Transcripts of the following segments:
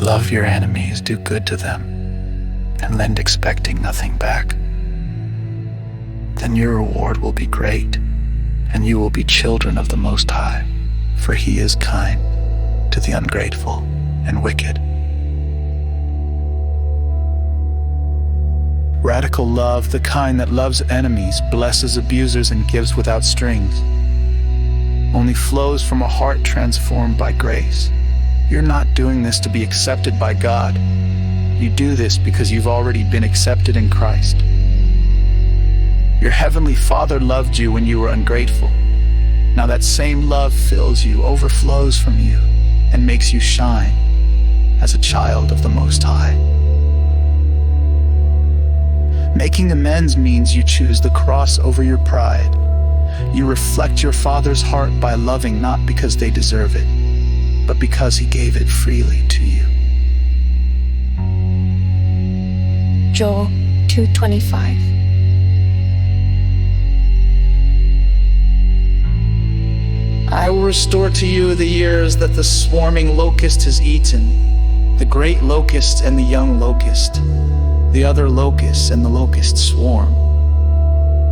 Love your enemies, do good to them, and lend expecting nothing back. Then your reward will be great, and you will be children of the Most High, for He is kind to the ungrateful and wicked. Radical love, the kind that loves enemies, blesses abusers, and gives without strings, only flows from a heart transformed by grace. You're not doing this to be accepted by God. You do this because you've already been accepted in Christ. Your Heavenly Father loved you when you were ungrateful. Now that same love fills you, overflows from you, and makes you shine as a child of the Most High. Making amends means you choose the cross over your pride. You reflect your Father's heart by loving not because they deserve it, but because He gave it freely to you. Joel 2:25. I will restore to you the years that the swarming locust has eaten, the great locust and the young locust, the other locusts and the locust swarm,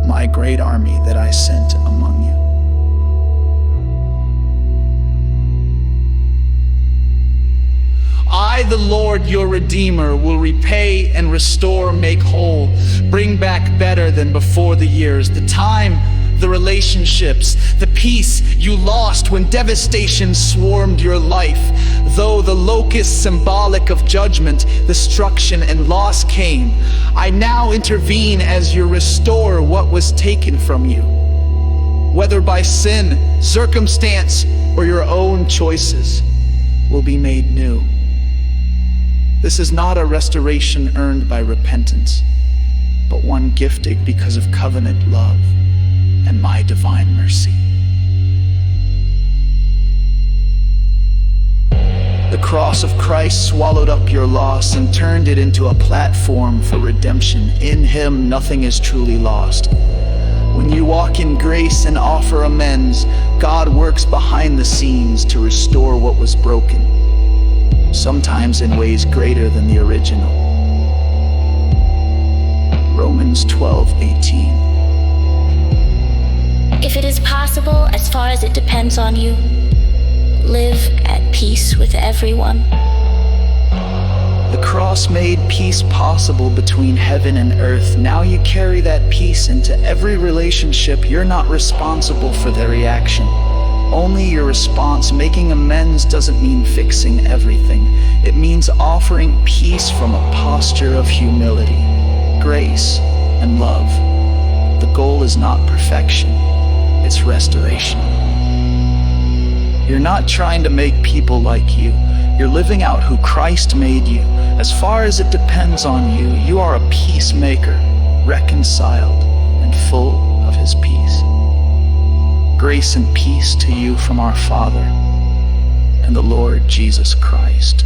my great army that I sent among you. I, the Lord, your Redeemer, will repay and restore, make whole, bring back better than before the years, the time, the relationships, the peace you lost when devastation swarmed your life. Though the locust symbolic of judgment, destruction, and loss came, I now intervene as you restore what was taken from you, whether by sin, circumstance, or your own choices, will be made new. This is not a restoration earned by repentance, but one gifted because of covenant love and my divine mercy. The cross of Christ swallowed up your loss and turned it into a platform for redemption. In Him, nothing is truly lost. When you walk in grace and offer amends, God works behind the scenes to restore what was broken, sometimes in ways greater than the original. Romans 12:18. If it is possible, as far as it depends on you, live at peace with everyone. The cross made peace possible between heaven and earth. Now you carry that peace into every relationship. You're not responsible for their reaction, only your response. Making amends doesn't mean fixing everything. It means offering peace from a posture of humility, grace, and love. The goal is not perfection, it's restoration. You're not trying to make people like you. You're living out who Christ made you. As far as it depends on you, you are a peacemaker, reconciled and full of His peace. Grace and peace to you from our Father and the Lord Jesus Christ.